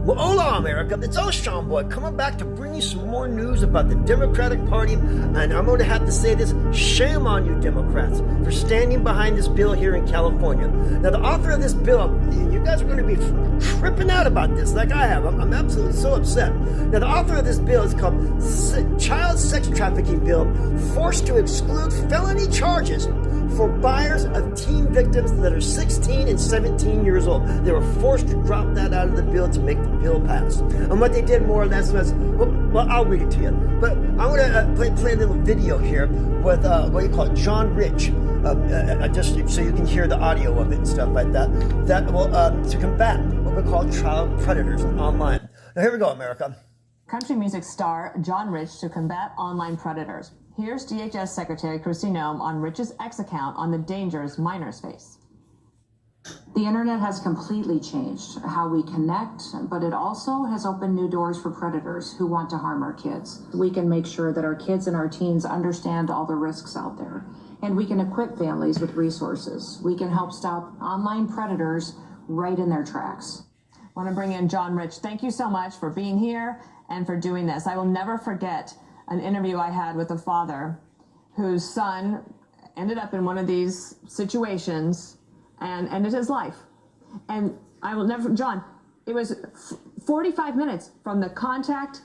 Well, hola, America. It's all Sean Boy coming back to bring you some more news about the Democratic Party. And I'm going to have to say this, shame on you, Democrats, for standing behind this bill here in California. Now, the author of this bill, you guys are going to be tripping out about this like I have. I'm absolutely so upset. Now, the author of this bill is called Child Sex Trafficking Bill, forced to exclude felony charges for buyers of teen victims that are 16 and 17 years old. They were forced to drop that out of the bill to make the bill pass. And what they did more or less was, well, I'll read it to you. But I want to play a little video here with, what you call it, John Rich, just so you can hear the audio of it and stuff like that, that will, to combat what we call child predators online. Now, here we go, America. Country music star John Rich to combat online predators. Here's DHS Secretary Kristi Noem on Rich's X account on the dangers minors face. The internet has completely changed how we connect, but it also has opened new doors for predators who want to harm our kids. We can make sure that our kids and our teens understand all the risks out there, and we can equip families with resources. We can help stop online predators right in their tracks. I want to bring in John Rich. Thank you so much for being here and for doing this. I will never forget an interview I had with a father whose son ended up in one of these situations and ended his life. And I will never, John, it was 45 minutes from the contact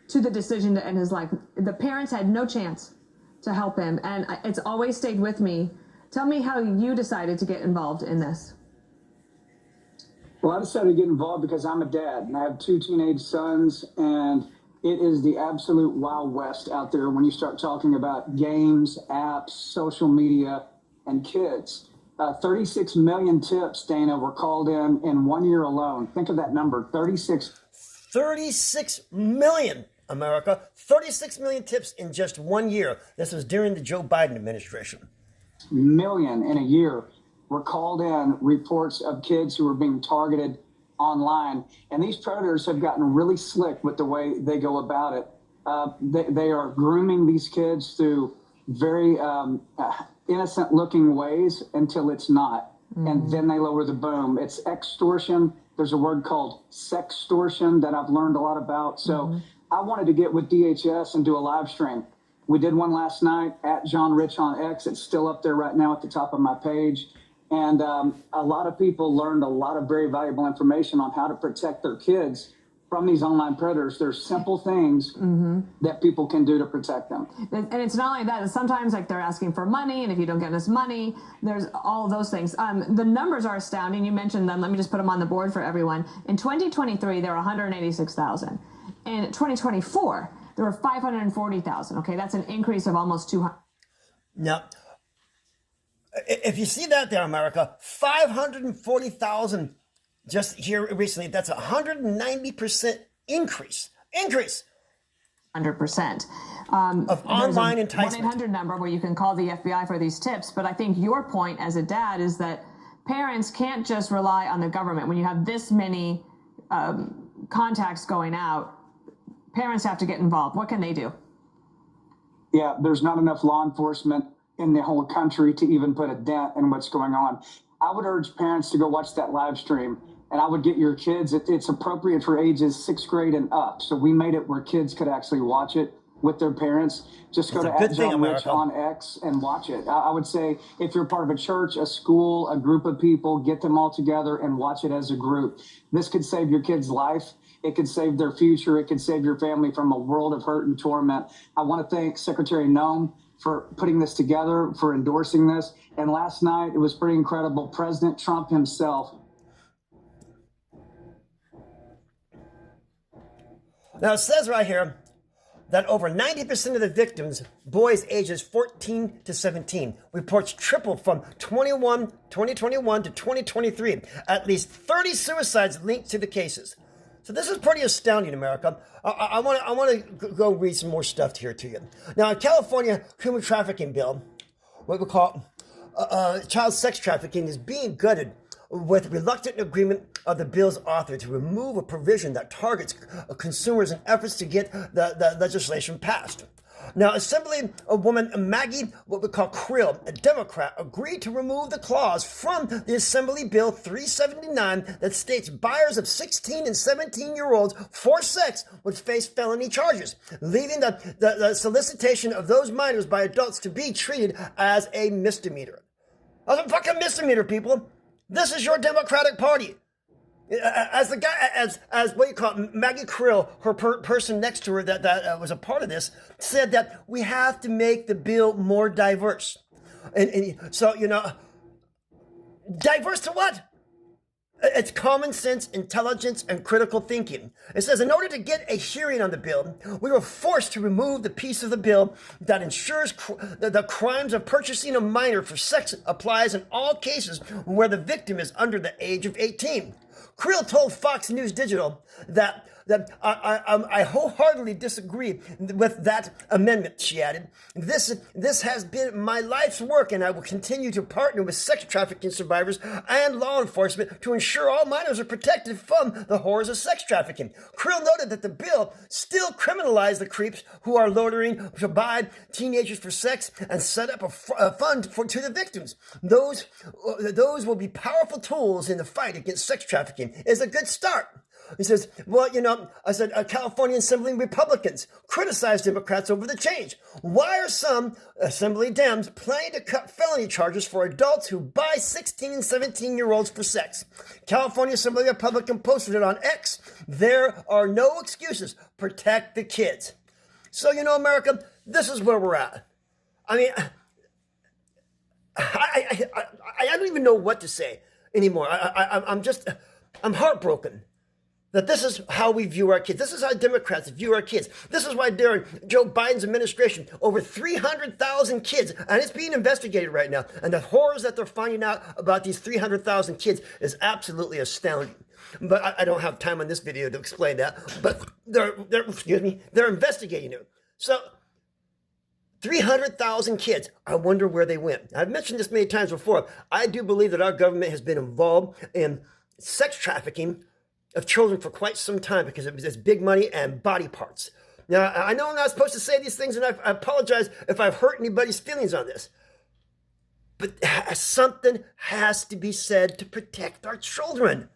to the decision to end his life. The parents had no chance to help him, and it's always stayed with me. Tell me how you decided to get involved in this. Well, I decided to get involved because I'm a dad, and I have two teenage sons, and it is the absolute Wild West out there when you start talking about games, apps, social media, and kids. 36 million tips, Dana, were called in 1 year alone. Think of that number, 36 million, America. 36 million tips in just 1 year. This was during the Joe Biden administration. million in a year were called in, reports of kids who were being targeted online. And these predators have gotten really slick with the way they go about it. They are grooming these kids through very innocent looking ways until it's not. Mm-hmm. And then they lower the boom. It's extortion. There's a word called sextortion that I've learned a lot about. So I wanted to get with DHS and do a live stream. We did one last night at John Rich on X. It's still up there right now at the top of my page. And a lot of people learned a lot of very valuable information on how to protect their kids from these online predators. There's simple things that people can do to protect them. And it's not only that, sometimes like they're asking for money, and if you don't get us money, there's all of those things. The numbers are astounding. You mentioned them. Let me just put them on the board for everyone. In 2023, there were 186,000. In 2024, there were 540,000. Okay, that's an increase of almost 200. Now, if you see that there, America, 540,000 just here recently, that's a 190% increase. 100%. Of online enticement. 1-800 number where you can call the FBI for these tips. But I think your point as a dad is that parents can't just rely on the government. When you have this many contacts going out, parents have to get involved. What can they do? Yeah, there's not enough law enforcement in the whole country to even put a dent in what's going on. I would urge parents to go watch that live stream, and I would get your kids. It's appropriate for ages 6th grade and up. So we made it where kids could actually watch it with their parents. Just go to @John Rich on X and watch it. I would say if you're part of a church, a school, a group of people, get them all together and watch it as a group. This could save your kid's life. It could save their future. It could save your family from a world of hurt and torment. I want to thank Secretary Noem for putting this together, for endorsing this. And last night, it was pretty incredible. President Trump himself. Now, it says right here that over 90% of the victims, boys ages 14 to 17. Reports tripled from 2021 to 2023. At least 30 suicides linked to the cases. So this is pretty astounding, America. I want to go read some more stuff here to you. Now, a California human trafficking bill, what we call child sex trafficking, is being gutted with reluctant agreement of the bill's author to remove a provision that targets consumers in efforts to get the legislation passed. Now, Assemblywoman Maggie, what we call Krill, a Democrat, agreed to remove the clause from the Assembly Bill 379 that states buyers of 16 and 17-year-olds for sex would face felony charges, leaving the solicitation of those minors by adults to be treated as a misdemeanor. That's a fucking misdemeanor, people. This is your Democratic Party. As the guy, as what you call it, Maggie Krill, her person next to her that was a part of this, said that we have to make the bill more diverse. And so, diverse to what? It's common sense, intelligence, and critical thinking. It says, in order to get a hearing on the bill, we were forced to remove the piece of the bill that ensures the crimes of purchasing a minor for sex applies in all cases where the victim is under the age of 18. Krill told Fox News Digital that I wholeheartedly disagree with that amendment, she added. This has been my life's work, and I will continue to partner with sex trafficking survivors and law enforcement to ensure all minors are protected from the horrors of sex trafficking. Krill noted that the bill still criminalized the creeps who are loitering to buy teenagers for sex and set up a fund to the victims. Those will be powerful tools in the fight against sex trafficking. It's a good start. He says, California Assembly Republicans criticized Democrats over the change. Why are some Assembly Dems planning to cut felony charges for adults who buy 16 and 17-year-olds for sex? California Assembly Republican posted it on X. There are no excuses. Protect the kids. So, America, this is where we're at. I mean, I don't even know what to say anymore. I'm heartbroken. That this is how we view our kids. This is how Democrats view our kids. This is why during Joe Biden's administration, over 300,000 kids, and it's being investigated right now, and the horrors that they're finding out about these 300,000 kids is absolutely astounding. But I don't have time on this video to explain that. But they're investigating it. So 300,000 kids. I wonder where they went. I've mentioned this many times before. I do believe that our government has been involved in sex trafficking of children for quite some time because it was big money and body parts. Now, I know I'm not supposed to say these things, and I apologize if I've hurt anybody's feelings on this. But something has to be said to protect our children.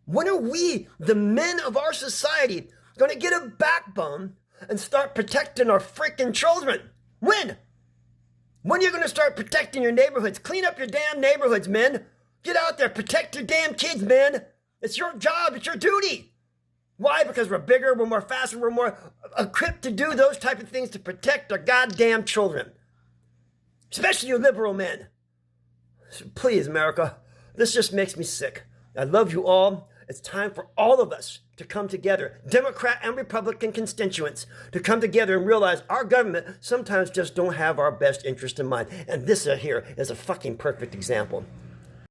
When are we, the men of our society, going to get a backbone and start protecting our freaking children? When? When are you going to start protecting your neighborhoods? Clean up your damn neighborhoods, men. Get out there, protect your damn kids, man. It's your job. It's your duty. Why? Because we're bigger, we're more faster, we're more equipped to do those type of things to protect our goddamn children. Especially you liberal men. So please, America, this just makes me sick. I love you all. It's time for all of us to come together, Democrat and Republican constituents, to come together and realize our government sometimes just don't have our best interest in mind. And this here is a fucking perfect example.